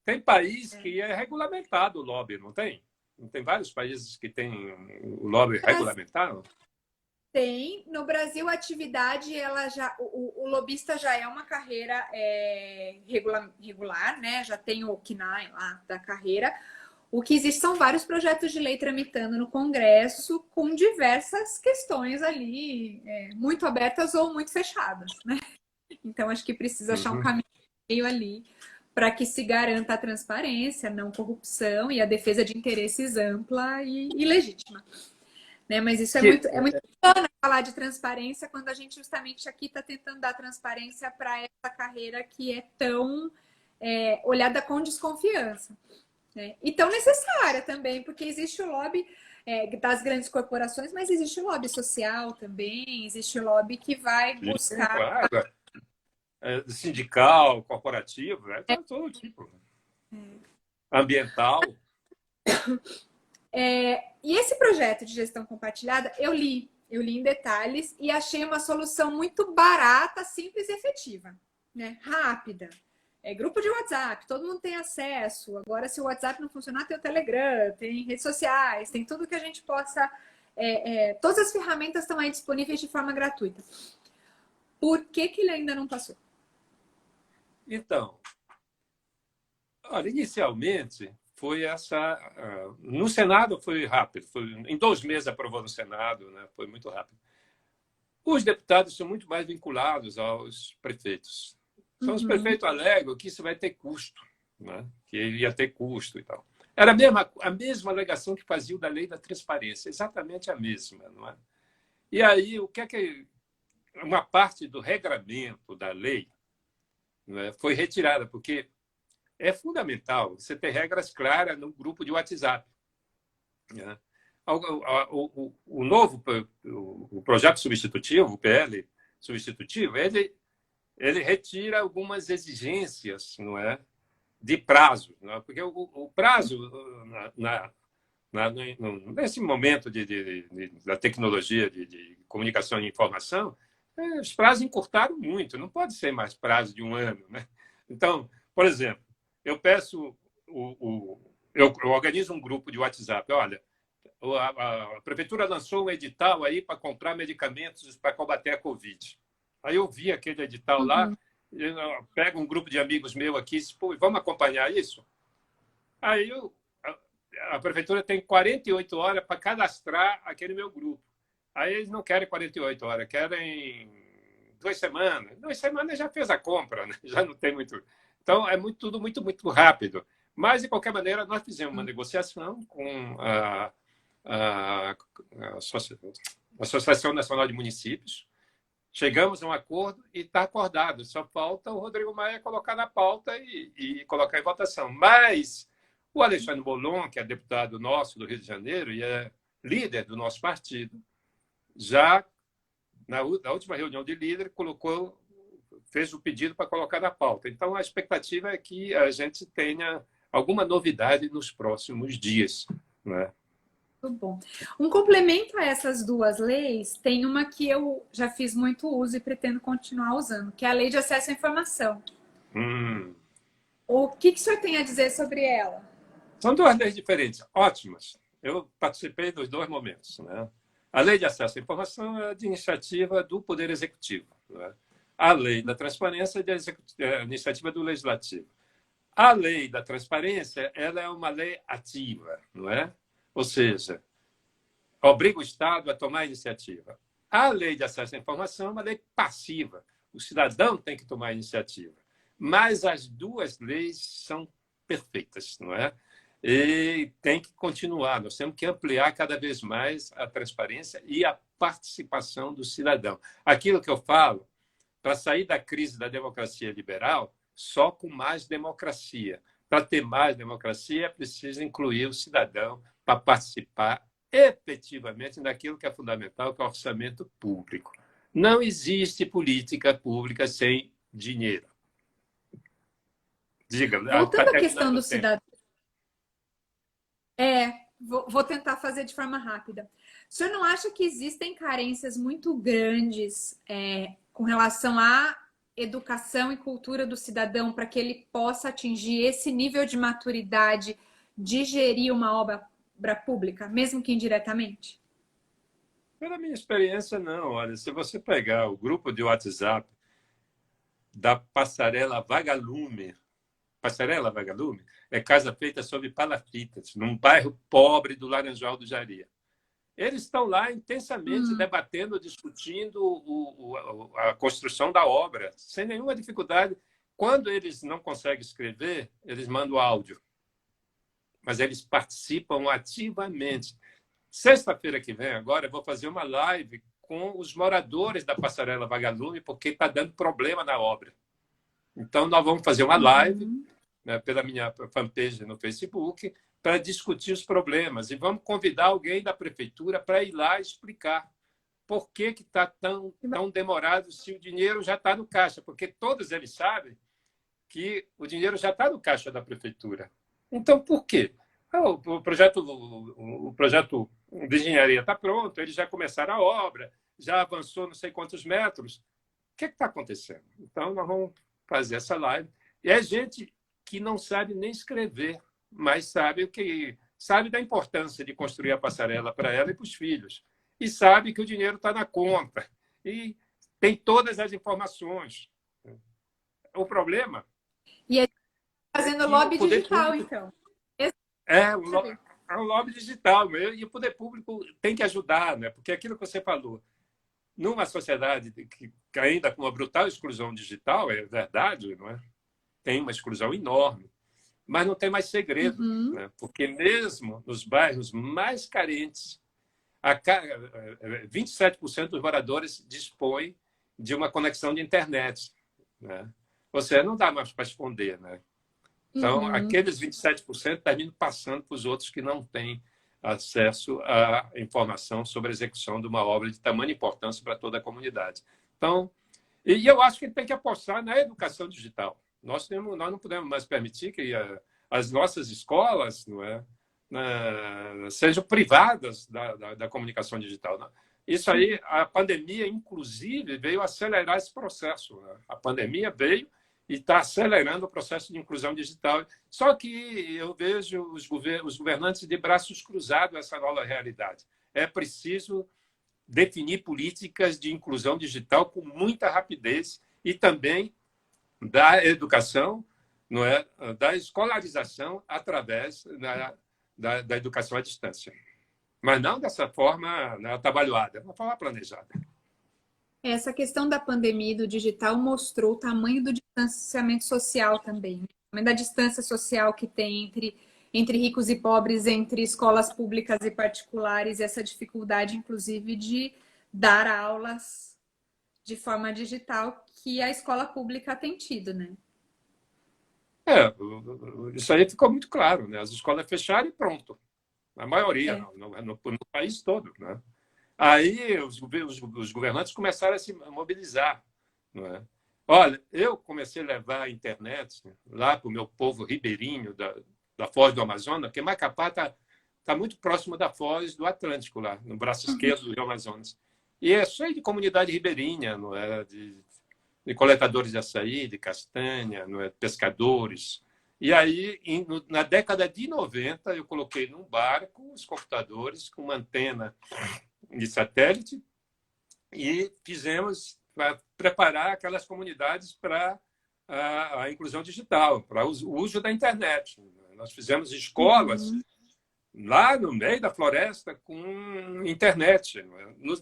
Tem país que é regulamentado o lobby, não tem? Não tem vários países que têm o lobby regulamentado? Tem. No Brasil, a atividade, o lobista já é uma carreira regular, né? Já tem o CNAE lá da carreira. O que existe são vários projetos de lei tramitando no Congresso com diversas questões ali, muito abertas ou muito fechadas, né? Então, acho que precisa achar um caminho ali para que se garanta a transparência, não corrupção e a defesa de interesses ampla e legítima. Né? Mas isso é muito bacana falar de transparência quando a gente justamente aqui está tentando dar transparência para essa carreira que é tão olhada com desconfiança. Né? E tão necessária também, porque existe o lobby das grandes corporações, mas existe o lobby social também, existe o lobby que vai buscar... Claro. Sindical, corporativo, todo tipo. Ambiental. E esse projeto de gestão compartilhada, eu li em detalhes e achei uma solução muito barata, simples e efetiva, né? Rápida. Grupo de WhatsApp, todo mundo tem acesso. Agora, se o WhatsApp não funcionar, tem o Telegram, tem redes sociais, tem tudo que a gente possa... todas as ferramentas estão aí disponíveis de forma gratuita. Por que ele ainda não passou? Então, Olha, inicialmente foi essa. No Senado foi rápido, em 2 meses aprovou no Senado, né? Foi muito rápido. Os deputados são muito mais vinculados aos prefeitos. Então, os Uhum. prefeitos alegam que isso vai ter custo, né? Que ele ia ter custo e tal. Era a mesma alegação que faziam da lei da transparência, exatamente a mesma, não é? E aí, o que é que uma parte do regramento da lei, né, foi retirada, porque é fundamental você ter regras claras no grupo de WhatsApp, né? O novo o projeto substitutivo, o PL substitutivo, ele retira algumas exigências, não é, de prazo, não é? Porque o prazo nesse momento da tecnologia de comunicação e informação, os prazos encurtaram muito, não pode ser mais prazo de 1 ano, né? Então, por exemplo, eu peço eu organizo um grupo de WhatsApp, olha, a prefeitura lançou um edital aí para comprar medicamentos para combater a Covid. Aí eu vi aquele edital lá, Uhum. eu pego um grupo de amigos meu aqui, pô, vamos acompanhar isso? Aí a prefeitura tem 48 horas para cadastrar aquele meu grupo. Aí eles não querem 48 horas, querem 2 semanas. 2 semanas já fez a compra, né? Já não tem muito. Então, tudo muito, muito rápido. Mas, de qualquer maneira, nós fizemos uma negociação com a Associação Nacional de Municípios, chegamos a um acordo e está acordado. Só falta o Rodrigo Maia colocar na pauta e colocar em votação. Mas o Alexandre Bolon, que é deputado nosso do Rio de Janeiro e é líder do nosso partido, já na última reunião de líder fez o pedido para colocar na pauta. Então, a expectativa é que a gente tenha alguma novidade nos próximos dias, né? Muito bom. Um complemento a essas duas leis, tem uma que eu já fiz muito uso e pretendo continuar usando, que é a Lei de Acesso à Informação. Hum. O que o senhor tem a dizer sobre ela? São 2 leis diferentes, ótimas. Eu participei dos 2 momentos, né? A Lei de Acesso à Informação é de iniciativa do Poder Executivo, né? A Lei da Transparência é de iniciativa do Legislativo. A Lei da Transparência, ela é uma lei ativa, não é? Ou seja, obriga o Estado a tomar iniciativa. A Lei de Acesso à Informação é uma lei passiva. O cidadão tem que tomar iniciativa. Mas as 2 leis são perfeitas, não é? E tem que continuar. Nós temos que ampliar cada vez mais a transparência e a participação do cidadão. Aquilo que eu falo, para sair da crise da democracia liberal, só com mais democracia. Para ter mais democracia, é preciso incluir o cidadão para participar efetivamente naquilo que é fundamental, que é o orçamento público. Não existe política pública sem dinheiro. Diga, está Voltando à questão terminando o do tempo. cidadão, vou tentar fazer de forma rápida. O senhor não acha que existem carências muito grandes com relação à educação e cultura do cidadão para que ele possa atingir esse nível de maturidade de gerir uma obra pública, mesmo que indiretamente? Pela minha experiência, não. Olha, se você pegar o grupo de WhatsApp da Passarela Vagalume é casa feita sobre palafitas, num bairro pobre do Laranjal do Jari. Eles estão lá intensamente debatendo, discutindo a construção da obra, sem nenhuma dificuldade. Quando eles não conseguem escrever, eles mandam áudio. Mas eles participam ativamente. Sexta-feira que vem, agora, eu vou fazer uma live com os moradores da Passarela Vagalume, porque está dando problema na obra. Então, nós vamos fazer uma live, né, pela minha fanpage no Facebook, para discutir os problemas. E vamos convidar alguém da prefeitura para ir lá explicar por que está tão demorado se o dinheiro já está no caixa. Porque todos eles sabem que o dinheiro já está no caixa da prefeitura. Então, por quê? O projeto de engenharia está pronto, eles já começaram a obra, já avançou não sei quantos metros. O que está acontecendo? Então, nós vamos fazer essa live. E é gente que não sabe nem escrever, mas sabe da importância de construir a passarela para ela e para os filhos. E sabe que o dinheiro está na conta. E tem todas as informações. O problema E Fazendo que lobby o poder digital, público então. é é um lobby digital, né? E o poder público tem que ajudar, né? Porque aquilo que você falou, numa sociedade que ainda com uma brutal exclusão digital, é verdade, não é? Tem uma exclusão enorme, mas não tem mais segredo, Uhum. né? Porque mesmo nos bairros mais carentes, 27% dos moradores dispõem de uma conexão de internet, né? Você não dá mais para esconder, né? Então, Uhum. aqueles 27% terminam passando para os outros que não têm acesso à informação sobre a execução de uma obra de tamanha importância para toda a comunidade. Então, e eu acho que tem que apostar na educação digital. Nós não podemos mais permitir que as nossas escolas, não é, sejam privadas da comunicação digital. Né? Isso aí, a pandemia, inclusive, veio acelerar esse processo. Né? A pandemia veio e está acelerando o processo de inclusão digital. Só que eu vejo os governantes de braços cruzados a essa nova realidade. É preciso definir políticas de inclusão digital com muita rapidez e também da educação, não é, da escolarização através da educação à distância. Mas não dessa forma, né, atabalhoada, de uma forma planejada. Essa questão da pandemia e do digital mostrou o tamanho do distanciamento social também, né? O tamanho da distância social que tem entre ricos e pobres, entre escolas públicas e particulares, essa dificuldade, inclusive, de dar aulas de forma digital que a escola pública tem tido, né? É, isso aí ficou muito claro, né? As escolas fecharam e pronto. A maioria, É. no país todo, né? Aí os governantes começaram a se mobilizar, não é? Olha, eu comecei a levar a internet lá para o meu povo ribeirinho da Foz do Amazonas, porque Macapá está muito próximo da Foz do Atlântico, lá, no braço esquerdo do Rio Amazonas. E é cheio de comunidade ribeirinha, não é? De coletadores de açaí, de castanha, não é? Pescadores. E aí, na década de 90, eu coloquei num barco os computadores com uma antena de satélite e fizemos para preparar aquelas comunidades para a inclusão digital, para o uso da internet. Nós fizemos escolas Uhum. lá no meio da floresta com internet,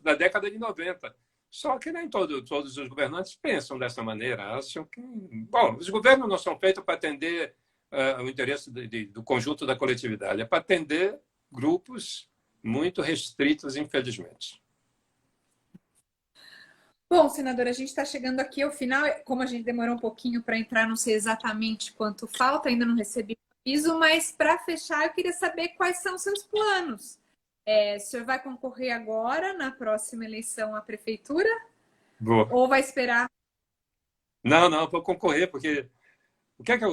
na década de 90. Só que nem todos os governantes pensam dessa maneira. Acham que, bom, os governos não são feitos para atender o interesse do conjunto da coletividade, é para atender grupos muito restritos, infelizmente. Bom, senadora, a gente está chegando aqui ao final. Como a gente demorou um pouquinho para entrar, não sei exatamente quanto falta, ainda não recebi o aviso, mas para fechar, eu queria saber quais são seus planos. O senhor vai concorrer agora, na próxima eleição à prefeitura, Boa. ou vai esperar? Não, vou concorrer, porque o que é que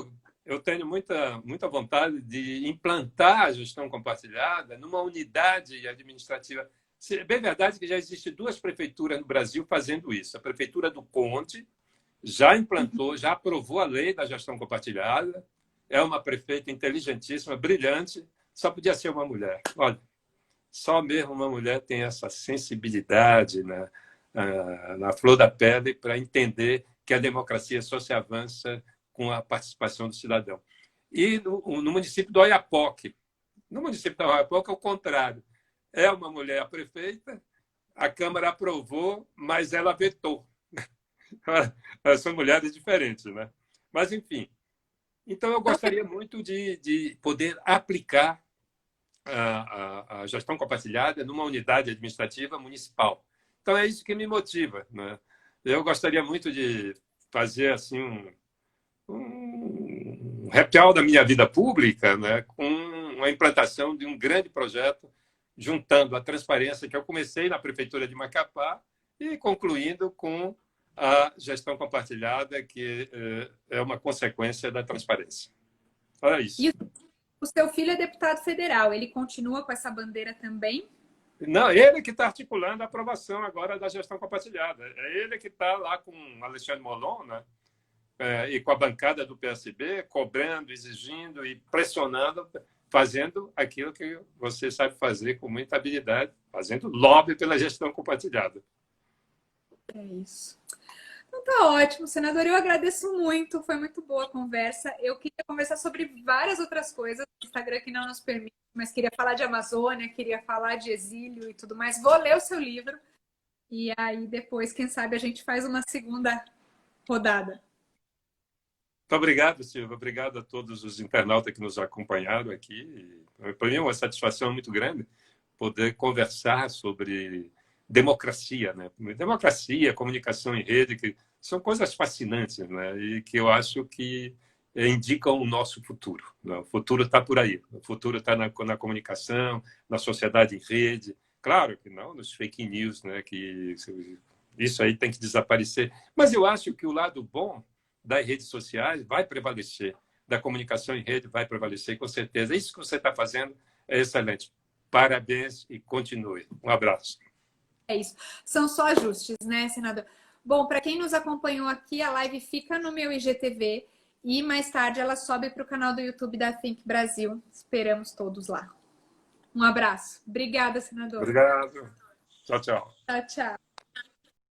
eu tenho muita vontade de implantar a gestão compartilhada numa unidade administrativa. É bem verdade que já existem duas prefeituras no Brasil fazendo isso. A Prefeitura do Conde já implantou, já aprovou a lei da gestão compartilhada. É uma prefeita inteligentíssima, brilhante, só podia ser uma mulher. Olha, só mesmo uma mulher tem essa sensibilidade na flor da pele para entender que a democracia só se avança com a participação do cidadão. E no município do Oiapoque, no município do Oiapoque é o contrário. É uma mulher a prefeita, a Câmara aprovou, mas ela vetou. São mulheres diferentes, né? Mas, enfim. Então, eu gostaria muito de poder aplicar a gestão compartilhada numa unidade administrativa municipal. Então, é isso que me motiva, né? Eu gostaria muito de fazer assim um repial da minha vida pública, né, com a implantação de um grande projeto juntando a transparência que eu comecei na prefeitura de Macapá e concluindo com a gestão compartilhada, que é uma consequência da transparência. Olha isso. E o seu filho é deputado federal, ele continua com essa bandeira também? Não, ele que está articulando a aprovação agora da gestão compartilhada. É ele que está lá com Alexandre Molon, né? E com a bancada do PSB, cobrando, exigindo e pressionando, fazendo aquilo que você sabe fazer com muita habilidade, fazendo lobby pela gestão compartilhada. É isso. Então tá ótimo, senador. Eu agradeço muito, foi muito boa a conversa. Eu queria conversar sobre várias outras coisas, o Instagram que não nos permite, mas queria falar de Amazônia, queria falar de exílio e tudo mais. Vou ler o seu livro e aí depois, quem sabe, a gente faz uma segunda rodada. Muito obrigado, Silvia. Obrigado a todos os internautas que nos acompanharam aqui. Para mim é uma satisfação muito grande poder conversar sobre democracia, né? Democracia, comunicação em rede, que são coisas fascinantes, né? E que eu acho que indicam o nosso futuro, né? O futuro está por aí. O futuro está na comunicação, na sociedade em rede. Claro que não nos fake news, né? Que isso aí tem que desaparecer. Mas eu acho que o lado bom das redes sociais vai prevalecer, da comunicação em rede vai prevalecer, com certeza. Isso que você está fazendo é excelente. Parabéns e continue. Um abraço. É isso. São só ajustes, né, senador? Bom, para quem nos acompanhou aqui, a live fica no meu IGTV e mais tarde ela sobe para o canal do YouTube da Think Brasil. Esperamos todos lá. Um abraço. Obrigada, senador. Obrigado. Tchau, tchau. Tchau, tchau.